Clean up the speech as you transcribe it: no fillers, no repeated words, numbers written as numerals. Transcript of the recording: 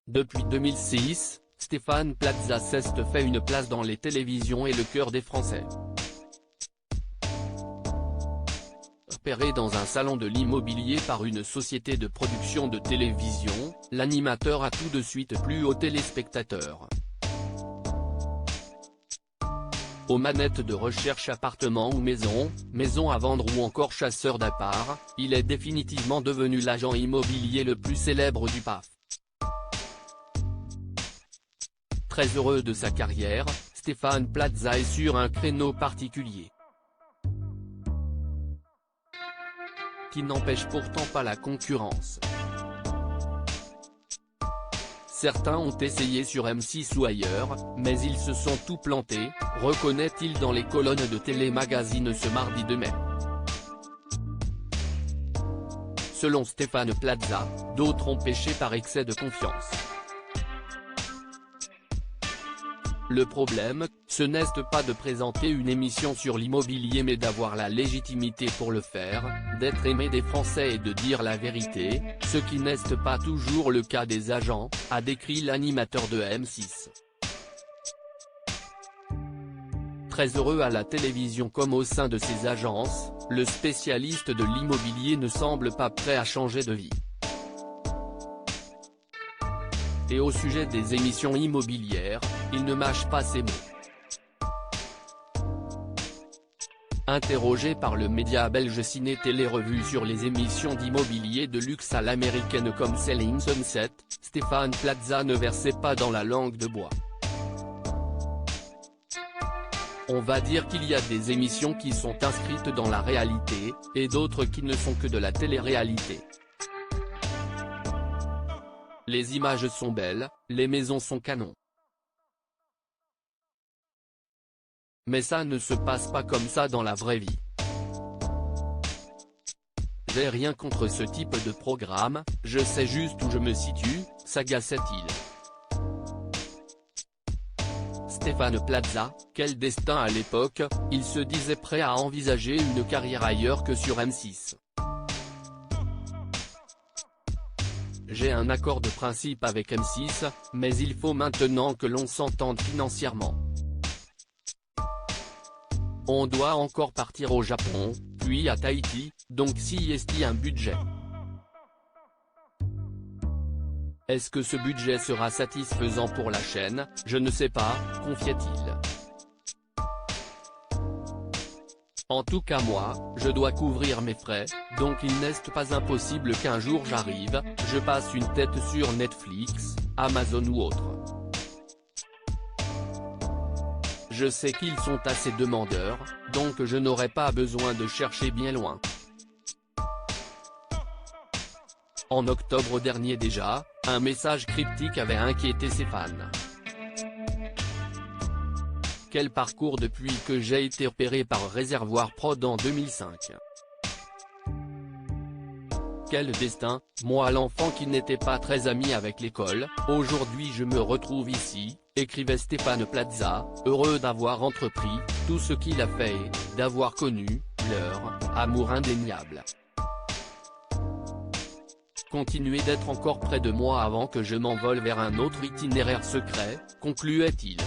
Depuis 2006, Stéphane Plaza s'est fait une place dans les télévisions et le cœur des Français. Repéré dans un salon de l'immobilier par une société de production de télévision, l'animateur a tout de suite plu aux téléspectateurs. Aux manettes de recherche appartement ou maison, maison à vendre ou encore chasseur d'appart, il est définitivement devenu l'agent immobilier le plus célèbre du PAF. Très heureux de sa carrière, Stéphane Plaza est sur un créneau particulier, qui n'empêche pourtant pas la concurrence. Certains ont essayé sur M6 ou ailleurs, mais ils se sont tout plantés, reconnaît-il dans les colonnes de Télémagazine ce mardi 2 mai. Selon Stéphane Plaza, d'autres ont péché par excès de confiance. Le problème, ce n'est pas de présenter une émission sur l'immobilier mais d'avoir la légitimité pour le faire, d'être aimé des Français et de dire la vérité, ce qui n'est pas toujours le cas des agents, a décrit l'animateur de M6. Très heureux à la télévision comme au sein de ses agences, le spécialiste de l'immobilier ne semble pas prêt à changer de vie. Et au sujet des émissions immobilières, il ne mâche pas ses mots. Interrogé par le média belge Ciné Télé Revue sur les émissions d'immobilier de luxe à l'américaine comme Selling Sunset, Stéphane Plaza ne versait pas dans la langue de bois. On va dire qu'il y a des émissions qui sont inscrites dans la réalité, et d'autres qui ne sont que de la télé-réalité. Les images sont belles, les maisons sont canons. Mais ça ne se passe pas comme ça dans la vraie vie. J'ai rien contre ce type de programme, je sais juste où je me situe, s'agaçait-il. Stéphane Plaza, quel destin à l'époque, il se disait prêt à envisager une carrière ailleurs que sur M6. J'ai un accord de principe avec M6, mais il faut maintenant que l'on s'entende financièrement. On doit encore partir au Japon, puis à Tahiti, donc s'il y a un budget. Est-ce que ce budget sera satisfaisant pour la chaîne, je ne sais pas, confiait-il. En tout cas moi, je dois couvrir mes frais, donc il n'est pas impossible qu'un jour j'arrive, je passe une tête sur Netflix, Amazon ou autre. Je sais qu'ils sont assez demandeurs, donc je n'aurai pas besoin de chercher bien loin. En octobre dernier déjà, un message cryptique avait inquiété ses fans. Quel parcours depuis que j'ai été repéré par Réservoir Prod en 2005. Quel destin, moi l'enfant qui n'était pas très ami avec l'école, aujourd'hui je me retrouve ici, écrivait Stéphane Plaza, heureux d'avoir entrepris, tout ce qu'il a fait et d'avoir connu, leur amour indéniable. Continuez d'être encore près de moi avant que je m'envole vers un autre itinéraire secret, concluait-il.